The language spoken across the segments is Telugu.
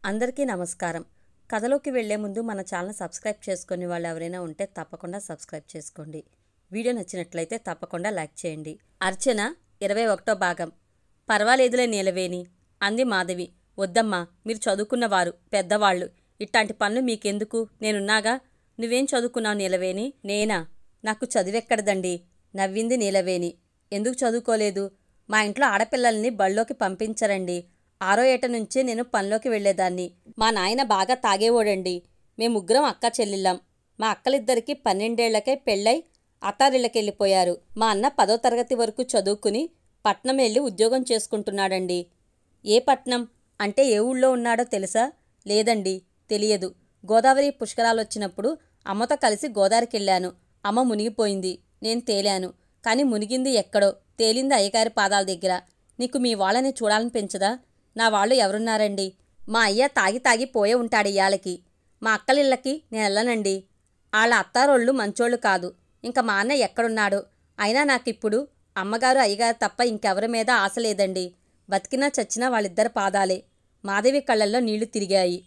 అందరికీ నమస్కారం. కథలోకి వెళ్లే ముందు మన ఛానల్ సబ్స్క్రైబ్ చేసుకునే వాళ్ళు ఎవరైనా ఉంటే తప్పకుండా సబ్స్క్రైబ్ చేసుకోండి. వీడియో నచ్చినట్లయితే తప్పకుండా లైక్ చేయండి. అర్చన 21వ భాగం. పర్వాలేదులే నీలవేణి అంది మాధవి. వద్దమ్మా, మీరు చదువుకున్నవారు, పెద్దవాళ్ళు. ఇట్లాంటి పనులు మీకెందుకు? నేనున్నాగా. నువ్వేం చదువుకున్నావు నీలవేణి? నేనా? నాకు చదివెక్కడదండి నవ్వింది నీలవేణి. ఎందుకు చదువుకోలేదు? మా ఇంట్లో ఆడపిల్లల్ని బళ్ళోకి పంపించరండి. 6వ ఏట నుంచే నేను పనిలోకి వెళ్లేదాన్ని. మా నాయన బాగా తాగేవాడండి. మేముగ్గురం అక్క చెల్లిళ్ళం. మా అక్కలిద్దరికీ 12 ఏళ్లకే పెళ్ళై అత్తారిళ్ళకెళ్ళిపోయారు. మా అన్న 10వ తరగతి వరకు చదువుకుని పట్నం వెళ్ళి ఉద్యోగం చేసుకుంటున్నాడండి. ఏ పట్నం? అంటే ఏ ఊళ్ళో ఉన్నాడో తెలుసా? లేదండి, తెలియదు. గోదావరి పుష్కరాలొచ్చినప్పుడు అమ్మతో కలిసి గోదావరికెళ్ళాను. అమ్మ మునిగిపోయింది. నేను తేలాను. కానీ మునిగింది ఎక్కడో, తేలింది అయ్యగారి పాదాల దగ్గర. నీకు మీ వాళ్ళని చూడాలనిపించదా? నా వాళ్ళు ఎవరున్నారండి? మా అయ్య తాగి తాగి పోయే ఉంటాడు ఇయ్యాలకి. మా అక్కలిళ్ళకి నేనెళ్ళనండి. వాళ్ళ అత్తారోళ్ళు మంచోళ్ళు కాదు. ఇంక మా అన్న ఎక్కడున్నాడో. అయినా నాకిప్పుడు అమ్మగారు అయ్యగారు తప్ప ఇంకెవరి మీద ఆశ లేదండి. బతికినా చచ్చినా వాళ్ళిద్దరి పాదాలే. మాధవి కళ్ళల్లో నీళ్లు తిరిగాయి.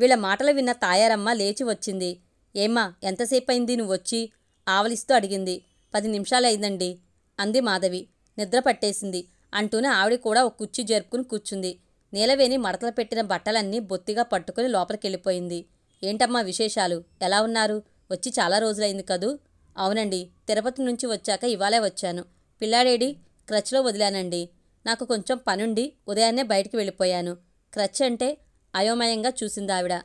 వీళ్ళ మాటలు విన్న తాయారమ్మ లేచి వచ్చింది. ఏమ్మా, ఎంతసేపయింది నువ్వొచ్చి? ఆవలిస్తూ అడిగింది. 10 నిమిషాలైందండి అంది మాధవి. నిద్ర పట్టేసింది అంటూనే ఆవిడ కూడా ఒక కుర్చీ జరుపుకుని కూర్చుంది. నీలవేణి మడతలు పెట్టిన బట్టలన్నీ బొత్తిగా పట్టుకుని లోపలికెళ్ళిపోయింది. ఏంటమ్మా విశేషాలు? ఎలా ఉన్నారు? వచ్చి చాలా రోజులైంది కదూ? అవునండి, తిరుపతి నుంచి వచ్చాక ఇవాళే వచ్చాను. పిల్లాడేడి? క్రచ్లో వదిలానండి. నాకు కొంచెం పనుండి ఉదయాన్నే బయటికి వెళ్ళిపోయాను. క్రచ్ అంటే? అయోమయంగా చూసిందావిడ.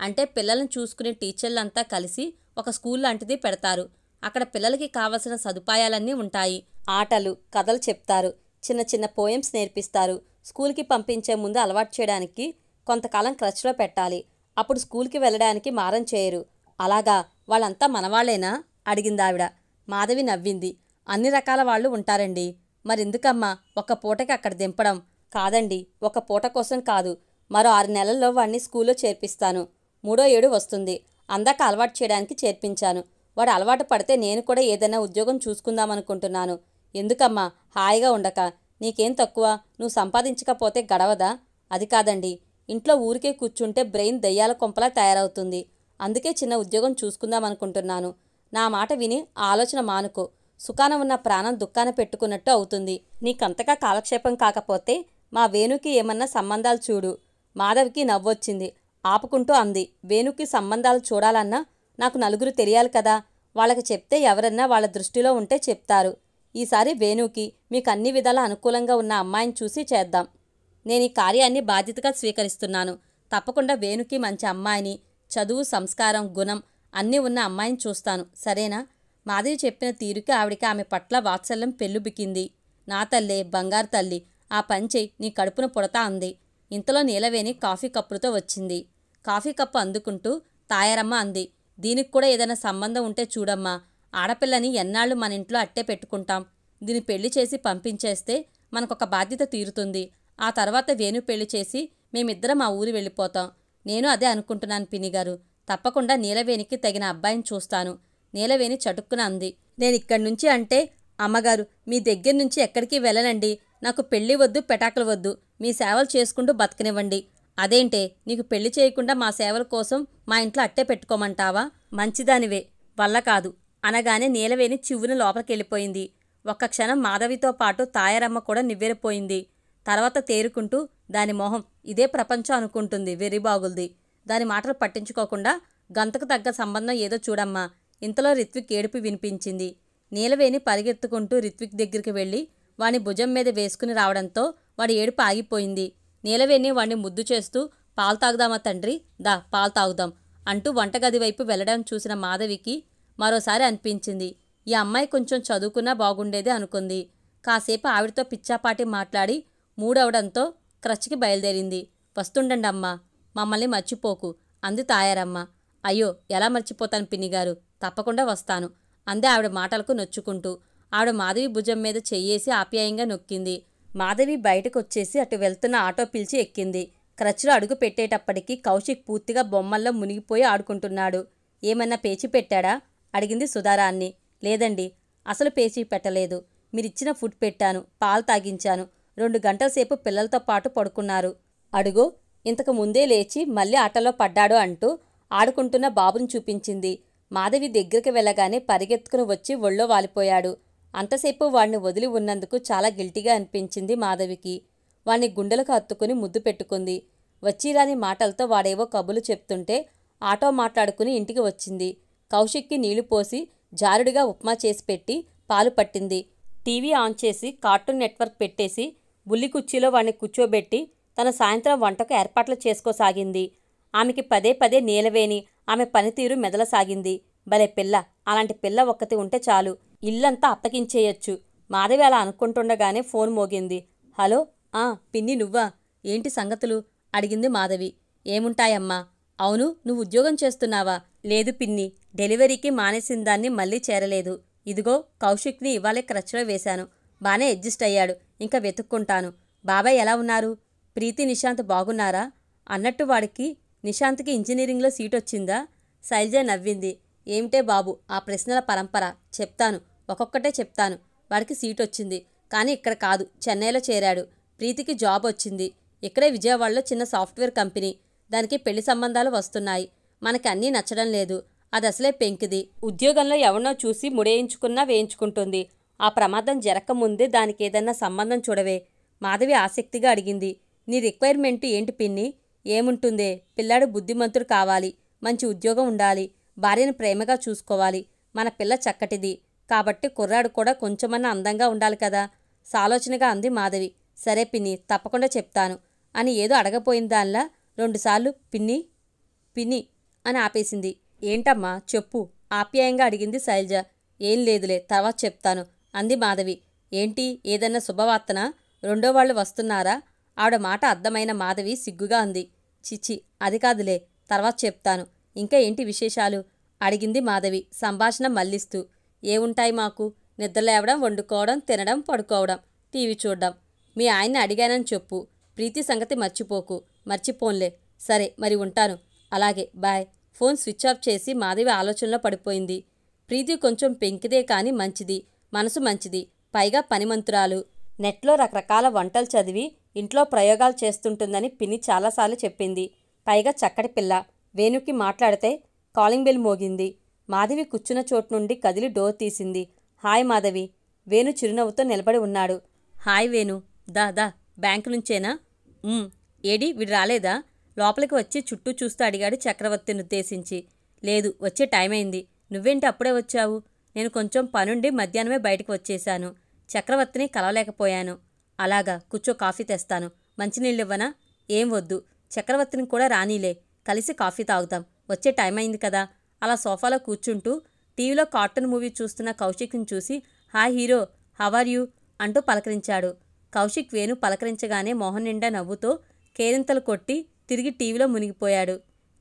అంటే పిల్లల్ని చూసుకునే టీచర్లంతా కలిసి ఒక స్కూల్ లాంటిది పెడతారు. అక్కడ పిల్లలకి కావలసిన సదుపాయాలన్నీ ఉంటాయి. ఆటలు, కథలు చెప్తారు. చిన్న చిన్న పోయమ్స్ నేర్పిస్తారు. స్కూల్కి పంపించే ముందు అలవాటు చేయడానికి కొంతకాలం క్రచ్లో పెట్టాలి. అప్పుడు స్కూల్కి వెళ్ళడానికి మారం చేయరు. అలాగా? వాళ్ళంతా మనవాళ్లేనా? అడిగిందావిడ. మాధవి నవ్వింది. అన్ని రకాల వాళ్ళు ఉంటారండి. మరెందుకమ్మా ఒక్క పూటకి అక్కడ దింపడం? కాదండి, ఒక పూట కోసం కాదు. మరో 6 నెలల్లో వాడిని స్కూల్లో చేర్పిస్తాను. 3వ ఏడు వస్తుంది. అందాక అలవాటు చేయడానికి చేర్పించాను. వాడు అలవాటు పడితే నేను కూడా ఏదైనా ఉద్యోగం చూసుకుందామనుకుంటున్నాను. ఎందుకమ్మా హాయిగా ఉండక? నీకేం తక్కువ? నువ్వు సంపాదించకపోతే గడవదా? అది కాదండి, ఇంట్లో ఊరికే కూర్చుంటే బ్రెయిన్ దెయ్యాల కొంపలా తయారవుతుంది. అందుకే చిన్న ఉద్యోగం చూసుకుందామనుకుంటున్నాను. నా మాట విని ఆలోచన మానుకో. సుఖాన ఉన్న ప్రాణం దుఃఖాన పెట్టుకున్నట్టు అవుతుంది. నీకంతగా కాలక్షేపం కాకపోతే మా వేణుకి ఏమన్నా సంబంధాలు చూడు. మాధవికి నవ్వొచ్చింది. ఆపుకుంటూ అంది. వేణుకి సంబంధాలు చూడాలన్నా నాకు నలుగురు తెలియాలి కదా. వాళ్ళకి చెప్తే ఎవరన్నా వాళ్ళ దృష్టిలో ఉంటే చెప్తారు. ఈసారి వేణుకి మీకు అన్ని విధాలా అనుకూలంగా ఉన్న అమ్మాయిని చూసి చేద్దాం. నేను ఈ కార్యాన్ని బాధ్యతగా స్వీకరిస్తున్నాను. తప్పకుండా వేణుకి మంచి అమ్మాయిని, చదువు, సంస్కారం, గుణం అన్నీ ఉన్న అమ్మాయిని చూస్తాను. సరేనా? మాధవి చెప్పిన తీరుకి ఆవిడికి ఆమె పట్ల వాత్సల్యం పెళ్ళుబికింది. నా తల్లే, బంగారు తల్లి, ఆ పంచెయ్, నీ కడుపున పుడతా అంది. ఇంతలో నీలవేణి కాఫీ కప్పులతో వచ్చింది. కాఫీ కప్పు అందుకుంటూ తాయారమ్మ అంది. దీనికి కూడా ఏదైనా సంబంధం ఉంటే చూడమ్మా. ఆడపిల్లని ఎన్నాళ్ళు మన ఇంట్లో అట్టే పెట్టుకుంటాం? దీని పెళ్లి చేసి పంపించేస్తే మనకొక బాధ్యత తీరుతుంది. ఆ తర్వాత వేణు పెళ్లి చేసి మేమిద్దరం ఆ ఊరు వెళ్ళిపోతాం. నేను అదే అనుకుంటున్నాను పిన్నిగారు. తప్పకుండా నీలవేణికి తగిన అబ్బాయిని చూస్తాను. నీలవేణి చటుక్కున అంది. నేనిక్కడి నుంచి అంటే? అమ్మగారు, మీ దగ్గర నుంచి ఎక్కడికి వెళ్ళనండి. నాకు పెళ్లి వద్దు, పెటాకులు వద్దు. మీ సేవలు చేసుకుంటూ బతకనివ్వండి. అదేంటే, నీకు పెళ్లి చేయకుండా మా సేవల కోసం మా ఇంట్లో అట్టే పెట్టుకోమంటావా? మంచిదానివే, వల్ల కాదు అనగానే నీలవేణి చివ్వున లోపలికెళ్ళిపోయింది. ఒక్క క్షణం మాధవితో పాటు తాయారమ్మ కూడా నివ్వెరపోయింది. తర్వాత తేరుకుంటూ దాని మొహం ఇదే ప్రపంచం అనుకుంటుంది. వెర్రిబాగుల్ది. దాని మాటలు పట్టించుకోకుండా గంతకు తగ్గ సంబంధం ఏదో చూడమ్మా. ఇంతలో రిత్విక్ ఏడుపు వినిపించింది. నీలవేణి పరిగెత్తుకుంటూ రిత్విక్ దగ్గరికి వెళ్ళి వాని భుజం మీద వేసుకుని రావడంతో వాడి ఏడుపు ఆగిపోయింది. నీలవేణి వాడిని ముద్దు చేస్తూ పాలు తాగుదామా తండ్రి? దా పాలు తాగుదాం అంటూ వంటగది వైపు వెళ్లడం చూసిన మాధవికి మరోసారి అనిపించింది. ఈ అమ్మాయి కొంచెం చదువుకున్నా బాగుండేదే అనుకుంది. కాసేపు ఆవిడతో పిచ్చాపాటి మాట్లాడి మూడవడంతో క్రచ్కి బయలుదేరింది. వస్తుండండమ్మా, మమ్మల్ని మర్చిపోకు అంది తాయారమ్మ. అయ్యో, ఎలా మర్చిపోతాను పిన్నిగారు, తప్పకుండా వస్తాను అంది ఆవిడ మాటలకు నొచ్చుకుంటూ. ఆవిడ మాధవి భుజం మీద చెయ్యేసి ఆప్యాయంగా నొక్కింది. మాధవి బయటకొచ్చేసి అటు వెళ్తున్న ఆటో పిలిచి ఎక్కింది. క్రచ్లో అడుగు పెట్టేటప్పటికీ కౌశిక్ పూర్తిగా బొమ్మల్లో మునిగిపోయి ఆడుకుంటున్నాడు. ఏమన్నా పేచి పెట్టాడా? అడిగింది సుధారాన్ని. లేదండి, అసలు పేచి పెట్టలేదు. మీరిచ్చిన ఫుడ్ పెట్టాను, పాలు తాగించాను. 2 గంటల సేపు పిల్లలతో పాటు పడుకున్నారు. అడుగో ఇంతకు ముందే లేచి మళ్ళీ ఆటలో పడ్డాడు అంటూ ఆడుకుంటున్న బాబుని చూపించింది. మాధవి దగ్గరికి వెళ్ళగానే పరిగెత్తుకుని వచ్చి ఒళ్ళో వాలిపోయాడు. అంతసేపు వాణ్ణి వదిలి ఉన్నందుకు చాలా గిల్టీగా అనిపించింది మాధవికి. వాణ్ణి గుండెలకు హత్తుకుని ముద్దు పెట్టుకుంది. వచ్చిరాని మాటలతో వాడేవో కబులు చెప్తుంటే ఆటో మాట్లాడుకుని ఇంటికి వచ్చింది. కౌశిక్కి నీళ్లు పోసి జారుడిగా ఉప్మా చేసి పెట్టి పాలు పట్టింది. టీవీ ఆన్ చేసి కార్టూన్ నెట్వర్క్ పెట్టేసి బుల్లి కుర్చీలో వాణ్ణి కూర్చోబెట్టి తన సాయంత్రం వంటకు ఏర్పాట్లు చేసుకోసాగింది. ఆమెకి పదే పదే నీలవేణి ఆమె పనితీరు మెదలసాగింది. భలే పిల్ల, అలాంటి పిల్ల ఒక్కతి ఉంటే చాలు, ఇల్లంతా అప్పగించేయచ్చు. మాధవి అలా అనుకుంటుండగానే ఫోన్ మోగింది. హలో, పిన్ని నువ్వా? ఏంటి సంగతులు అడిగింది మాధవి. ఏముంటాయమ్మా? అవును, నువ్వు ఉద్యోగం చేస్తున్నావా? లేదు పిన్ని, డెలివరీకి మానేసిన దాన్ని మళ్ళీ చేరలేదు. ఇదిగో కౌశిక్ని ఇవాళే క్రచ్లో వేశాను. బానే అడ్జస్ట్ అయ్యాడు. ఇంకా వెతుక్కుంటాను. బాబాయ్ ఎలా ఉన్నారు? ప్రీతి నిశాంత్ బాగున్నారా? అన్నట్టు వాడికి నిశాంత్కి ఇంజనీరింగ్లో సీటొచ్చిందా? శైలజ నవ్వింది. ఏమిటే బాబు ఆ ప్రశ్నల పరంపర? చెప్తాను, ఒక్కొక్కటే చెప్తాను. వాడికి సీటొచ్చింది, కానీ ఇక్కడ కాదు, చెన్నైలో చేరాడు. ప్రీతికి జాబ్ వచ్చింది. ఇక్కడే విజయవాడలో చిన్న సాఫ్ట్వేర్ కంపెనీ. దానికి పెళ్లి సంబంధాలు వస్తున్నాయి. మనకి అన్నీ నచ్చడం లేదు. అది అసలే పెంకిది. ఉద్యోగంలో ఎవరినో చూసి ముడేయించుకున్నా వేయించుకుంటుంది. ఆ ప్రమాదం జరగకముందే దానికి ఏదన్నా సంబంధం చూడవే. మాధవి ఆసక్తిగా అడిగింది. నీ రిక్వైర్మెంట్ ఏంటి పిన్ని? ఏముంటుందే, పిల్లాడు బుద్ధిమంతుడు కావాలి, మంచి ఉద్యోగం ఉండాలి, భార్యను ప్రేమగా చూసుకోవాలి. మన పిల్ల చక్కటిది కాబట్టి కుర్రాడు కూడా కొంచెమన్నా అందంగా ఉండాలి కదా, సాలోచనగా అంది మాధవి. సరే పిన్ని, తప్పకుండా చెప్తాను అని ఏదో అడగపోయిన దానిలా రెండుసార్లు పిన్ని పిన్ని అని ఆపేసింది. ఏంటమ్మా చెప్పు, ఆప్యాయంగా అడిగింది శైలజ. ఏం లేదులే, తర్వాత చెప్తాను అంది మాధవి. ఏంటి, ఏదన్నా శుభవార్తనా? రెండో వాళ్ళు వస్తున్నారా? ఆవిడ మాట అర్థమైన మాధవి సిగ్గుగా అంది. చిచి, అది కాదులే, తర్వాత చెప్తాను. ఇంకా ఏంటి విశేషాలు అడిగింది మాధవి సంభాషణ మళ్లిస్తూ. ఏముంటాయి మాకు, నిద్రలేవడం, వండుకోవడం, తినడం, పడుకోవడం, టీవీ చూడడం. మీ ఆయన్ని అడిగానని చెప్పు. ప్రీతి సంగతి మర్చిపోకు. మర్చిపోన్లే. సరే మరి ఉంటాను. అలాగే, బాయ్. ఫోన్ స్విచ్ ఆఫ్ చేసి మాధవి ఆలోచనలో పడిపోయింది. ప్రీతి కొంచెం పెంకిదే కానీ మంచిది, మనసు మంచిది, పైగా పనిమంతురాలు. నెట్లో రకరకాల వంటలు చదివి ఇంట్లో ప్రయోగాలు చేస్తుంటుందని పిన్ని చాలాసార్లు చెప్పింది. పైగా చక్కటి పిల్ల. వేణుకి మాట్లాడితే కాలింగ్ బెల్ మోగింది. మాధవి కూర్చున్న చోటు నుండి కదిలి డోర్ తీసింది. హాయ్ మాధవి. వేణు చిరునవ్వుతో నిలబడి ఉన్నాడు. హాయ్ వేణు, దా బ్యాంకు నుంచేనా? ఏడి వీడు రాలేదా? లోపలికి వచ్చి చుట్టూ చూస్తూ అడిగాడు చక్రవర్తిని ఉద్దేశించి. లేదు, వచ్చే టైం అయింది. నువ్వేంటి అప్పుడే వచ్చావు? నేను కొంచెం పనుండి మధ్యాహ్నమే బయటకు వచ్చేశాను. చక్రవర్తిని కలవలేకపోయాను. అలాగా, కూర్చో, కాఫీ తెస్తాను. మంచినీళ్ళివ్వనా? ఏం వద్దు. చక్రవర్తిని కూడా రానీలే, కలిసి కాఫీ తాగుతాం. వచ్చే టైం అయింది కదా. అలా సోఫాలో కూర్చుంటూ టీవీలో కార్టూన్ మూవీ చూస్తున్న కౌశిక్ని చూసి హాయ్ హీరో, హౌఆర్ యూ అంటూ పలకరించాడు. కౌశిక్ వేణు పలకరించగానే మొహం నిండా నవ్వుతో కేరింతలు కొట్టి తిరిగి టీవీలో మునిగిపోయాడు.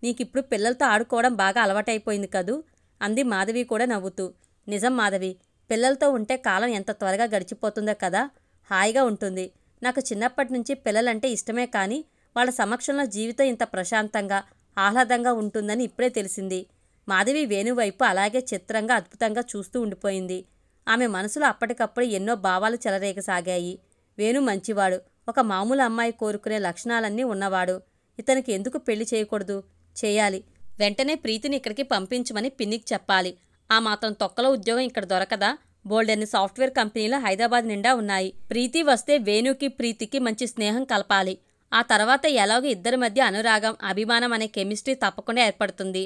నీకిప్పుడు పిల్లలతో ఆడుకోవడం బాగా అలవాటైపోయింది కదూ అంది మాధవి కూడా నవ్వుతూ. నిజం మాధవి, పిల్లలతో ఉంటే కాలం ఎంత త్వరగా గడిచిపోతుందో కదా. హాయిగా ఉంటుంది. నాకు చిన్నప్పటి నుంచి పిల్లలంటే ఇష్టమే, కానీ వాళ్ళ సమక్షంలో జీవితం ఇంత ప్రశాంతంగా ఆహ్లాదంగా ఉంటుందని ఇప్పుడే తెలిసింది. మాధవి వేణువైపు అలాగే చిత్రంగా అద్భుతంగా చూస్తూ ఉండిపోయింది. ఆమె మనసులో అప్పటికప్పుడు ఎన్నో భావాలు చెలరేగసాగాయి. వేణు మంచివాడు, ఒక మామూలు అమ్మాయి కోరుకునే లక్షణాలన్నీ ఉన్నవాడు. ఇతనికి ఎందుకు పెళ్లి చేయకూడదు? చేయాలి. వెంటనే ప్రీతిని ఇక్కడికి పంపించమని పిన్నికి చెప్పాలి. ఆ మాత్రం తొక్కలో ఉద్యోగం ఇక్కడ దొరకదా? బోల్డెన్ని సాఫ్ట్వేర్ కంపెనీలు హైదరాబాద్ నిండా ఉన్నాయి. ప్రీతి వస్తే వేణుకి ప్రీతికి మంచి స్నేహం కలపాలి. ఆ తర్వాత ఎలాగో ఇద్దరి మధ్య అనురాగం, అభిమానం అనే కెమిస్ట్రీ తప్పకుండా ఏర్పడుతుంది.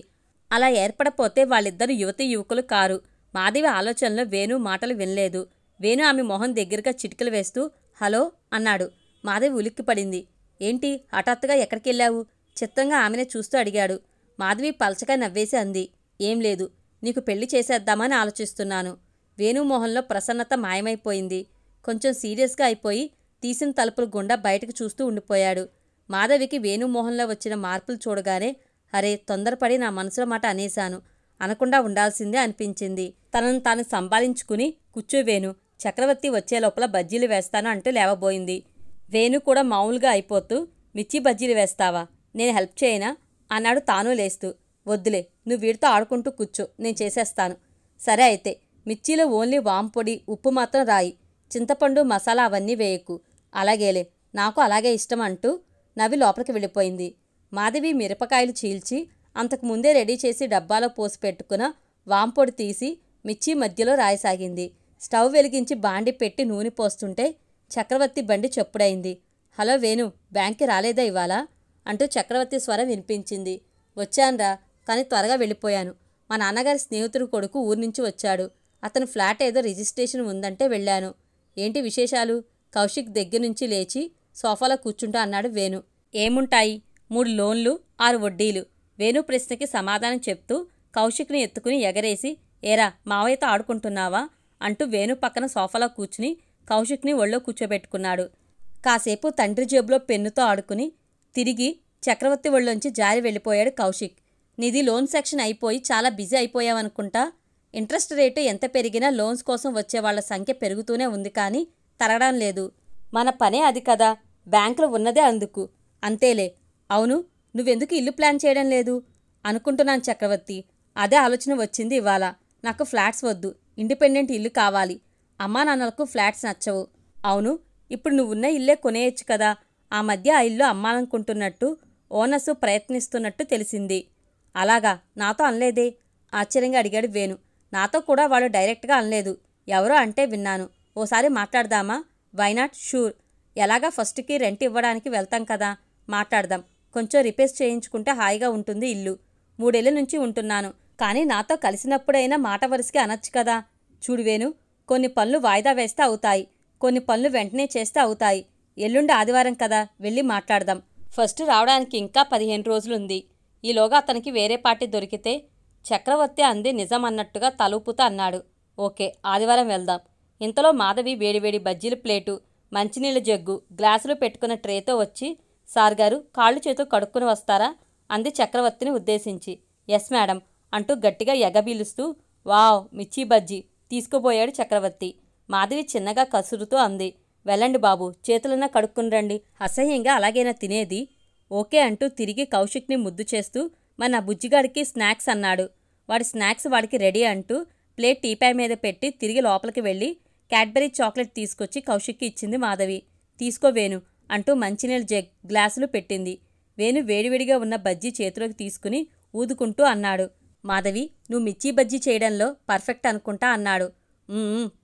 అలా ఏర్పడపోతే వాళ్ళిద్దరు యువతీ యువకులు కారు. మాధవి ఆలోచనలో వేణు మాటలు వినలేదు. వేణు ఆమె మొహం దగ్గరగా చిటికలు వేస్తూ హలో అన్నాడు. మాధవి ఉలిక్కిపడింది. ఏంటి, హఠాత్తుగా ఎక్కడికెళ్ళావు? చిత్రంగా ఆమెనే చూస్తూ అడిగాడు. మాధవి పలచగా నవ్వేసి అంది. ఏం లేదు, నీకు పెళ్లి చేసేద్దామని ఆలోచిస్తున్నాను. వేణు మొహంలో ప్రసన్నత మాయమైపోయింది. కొంచెం సీరియస్గా అయిపోయి తీసిన తలుపుల గుండా బయటకు చూస్తూ ఉండిపోయాడు. మాధవికి వేణు మొహంలో వచ్చిన మార్పులు చూడగానే అరే, తొందరపడి నా మనసులో మాట అనేశాను, అనకుండా ఉండాల్సిందే అనిపించింది. తనను తాను సంభాళించుకుని కూర్చోవేణు, చక్రవర్తి వచ్చే లోపల బజ్జీలు వేస్తాను అంటూ లేవబోయింది. వేణు కూడా మామూలుగా అయిపోతూ మిర్చి బజ్జీలు వేస్తావా, నేను హెల్ప్ చేయనా అన్నాడు తాను లేస్తూ. వద్దులే, నువ్వు వీడితో ఆడుకుంటూ కూర్చో, నేను చేసేస్తాను. సరే అయితే, మిర్చిలో ఓన్లీ వాంపొడి, ఉప్పు మాత్రం రాయి, చింతపండు, మసాలా అవన్నీ వేయకు. అలాగేలే, నాకు అలాగే ఇష్టం అంటూ నవ్వి లోపలికి వెళ్ళిపోయింది. మాధవి మిరపకాయలు చీల్చి అంతకుముందే రెడీ చేసి డబ్బాలో పోసి పెట్టుకున్న వాంపొడి తీసి మిర్చి మధ్యలో రాయసాగింది. స్టవ్ వెలిగించి బాండి పెట్టి నూనె పోస్తుంటే చక్రవర్తి బండి చప్పుడైంది. హలో వేణు, బ్యాంక్కి రాలేదా ఇవాళ అంటూ చక్రవర్తి స్వరం వినిపించింది. వచ్చాన్రా, కానీ త్వరగా వెళ్ళిపోయాను. మా నాన్నగారి స్నేహితుడు కొడుకు ఊరి నుంచి వచ్చాడు. అతను ఫ్లాట్ ఏదో రిజిస్ట్రేషన్ ఉందంటే వెళ్ళాను. ఏంటి విశేషాలు? కౌశిక్ దగ్గర నుంచి లేచి సోఫాలో కూర్చుంటా అన్నాడు వేణు. ఏముంటాయి, 3 లోన్లు 6 వడ్డీలు. వేణు ప్రశ్నకి సమాధానం చెప్తూ కౌశిక్ని ఎత్తుకుని ఎగరేసి, ఏరా మావయ్యతో ఆడుకుంటున్నావా అంటూ వేణు పక్కన సోఫాలో కూర్చుని కౌశిక్ని ఒళ్ళో కూర్చోబెట్టుకున్నాడు. కాసేపు తండ్రి జేబులో పెన్నుతో ఆడుకుని తిరిగి చక్రవర్తి ఒళ్ళోంచి జారి వెళ్ళిపోయాడు కౌశిక్. నీది లోన్ సెక్షన్ అయిపోయి చాలా బిజీ అయిపోయావనుకుంటా. ఇంట్రెస్ట్ రేటు ఎంత పెరిగినా లోన్స్ కోసం వచ్చేవాళ్ల సంఖ్య పెరుగుతూనే ఉంది, కానీ తరగడం లేదు. మన పనే అది కదా, బ్యాంకులో ఉన్నదే అందుకు. అంతేలే. అవును, నువ్వెందుకు ఇల్లు ప్లాన్ చేయడం లేదు? అనుకుంటున్నాను చక్రవర్తి. అదే ఆలోచన వచ్చింది ఇవాళ. నాకు ఫ్లాట్స్ వద్దు, ఇండిపెండెంట్ ఇల్లు కావాలి. అమ్మా నాన్నలకు ఫ్లాట్స్ నచ్చవు. అవును, ఇప్పుడు నువ్వున్న ఇల్లే కొనేయచ్చు కదా. ఆ మధ్య ఆ ఇల్లు అమ్మాలనుకుంటున్నట్టు ఓనర్సు ప్రయత్నిస్తున్నట్టు తెలిసింది. అలాగా, నాతో అనలేదే? ఆశ్చర్యంగా అడిగాడు వేణు. నాతో కూడా వాడు డైరెక్ట్గా అనలేదు, ఎవరో అంటే విన్నాను. ఓసారి మాట్లాడదామా? వైనాట్? షూర్. ఎలాగా ఫస్ట్కి రెంట్ ఇవ్వడానికి వెళ్తాం కదా, మాట్లాడదాం. కొంచెం రిపేర్స్ చేయించుకుంటే హాయిగా ఉంటుంది ఇల్లు. 3 ఏళ్ల నుంచి ఉంటున్నాను, కానీ నాతో కలిసినప్పుడైనా మాట వరుసకి అనొచ్చు కదా. చూడు వేణు, కొన్ని పనులు వాయిదా వేస్తే అవుతాయి, కొన్ని పనులు వెంటనే చేస్తే అవుతాయి. ఎల్లుండి ఆదివారం కదా, వెళ్ళి మాట్లాడదాం. ఫస్ట్ రావడానికి ఇంకా 15 రోజులుంది. ఈలోగా అతనికి వేరే పార్టీ దొరికితే? చక్రవర్తి అంది నిజం అన్నట్టుగా తలూపుతా అన్నాడు. ఓకే, ఆదివారం వెళ్దాం. ఇంతలో మాధవి వేడివేడి బజ్జీల ప్లేటు, మంచినీళ్ళ జగ్గు, గ్లాసులు పెట్టుకున్న ట్రేతో వచ్చి, సార్ గారు కాళ్ళు చేతులు కడుక్కుని వస్తారా అంది చక్రవర్తిని ఉద్దేశించి. ఎస్ మేడం అంటూ గట్టిగా ఎగబీలుస్తూ, వావ్ మిర్చి బజ్జీ తీసుకుపోయాడు చక్రవర్తి. మాధవి చిన్నగా కసురుతూ అంది, వెళ్ళండి బాబు, చేతులన్నా కడుక్కుని రండి. అసహ్యంగా అలాగైనా తినేది? ఓకే అంటూ తిరిగి కౌశిక్ని ముద్దు చేస్తూ, మరి నా బుజ్జిగాడికి స్నాక్స్ అన్నాడు. వాడి స్నాక్స్ వాడికి రెడీ అంటూ ప్లేట్ టీపాయ్ మీద పెట్టి తిరిగి లోపలికి వెళ్ళి క్యాడ్బరీ చాక్లెట్ తీసుకొచ్చి కౌశిక్కి ఇచ్చింది మాధవి. తీసుకో వేణు అంటూ మంచినీళ్ళ జగ్, గ్లాసులు పెట్టింది. వేణు వేడివేడిగా ఉన్న బజ్జీ చేతిలోకి తీసుకుని ఊదుకుంటూ అన్నాడు, మాధవి నువ్వు మిర్చి బజ్జీ చేయడంలో పర్ఫెక్ట్ అనుకుంటా అన్నాడు.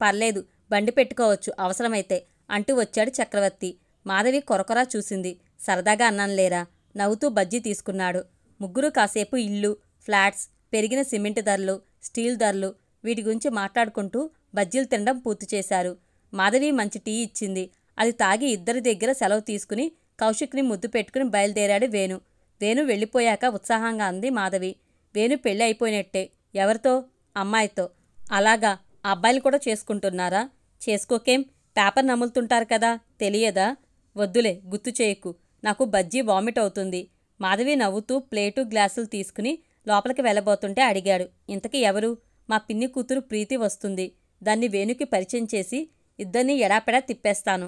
పర్లేదు, బండి పెట్టుకోవచ్చు అవసరమైతే అంటూ వచ్చాడు చక్రవర్తి. మాధవి కొరకొరా చూసింది. సరదాగా అన్నానులేరా నవ్వుతూ బజ్జీ తీసుకున్నాడు. ముగ్గురు కాసేపు ఇల్లు, ఫ్లాట్స్, పెరిగిన సిమెంట్ ధరలు, స్టీల్ ధరలు వీటి గురించి మాట్లాడుకుంటూ బజ్జీలు తినడం పూర్తి చేశారు. మాధవి మంచి టీ ఇచ్చింది. అది తాగి ఇద్దరి దగ్గర సెలవు తీసుకుని కౌశిక్ని ముద్దు పెట్టుకుని బయలుదేరాడు వేణు. వేణు వెళ్ళిపోయాక ఉత్సాహంగా అంది మాధవి. వేణు పెళ్ళి అయిపోయినట్టే. ఎవరితో? అమ్మాయితో. అలాగా, ఆ అబ్బాయిలు కూడా చేసుకుంటున్నారా? చేసుకోకేం, పేపర్ నములుతుంటారు కదా, తెలియదా? వద్దులే, గుర్తు చేయకు, నాకు బజ్జీ వామిట్ అవుతుంది. మాధవి నవ్వుతూ ప్లేటు గ్లాసులు తీసుకుని లోపలికి వెళ్ళబోతుంటే అడిగాడు, ఇంతకీ ఎవరు? మా పిన్ని కూతురు ప్రీతి వస్తుంది. దాన్ని వేణుకి పరిచయం చేసి ఇద్దరినీ ఎడాపెడా తిప్పేస్తాను.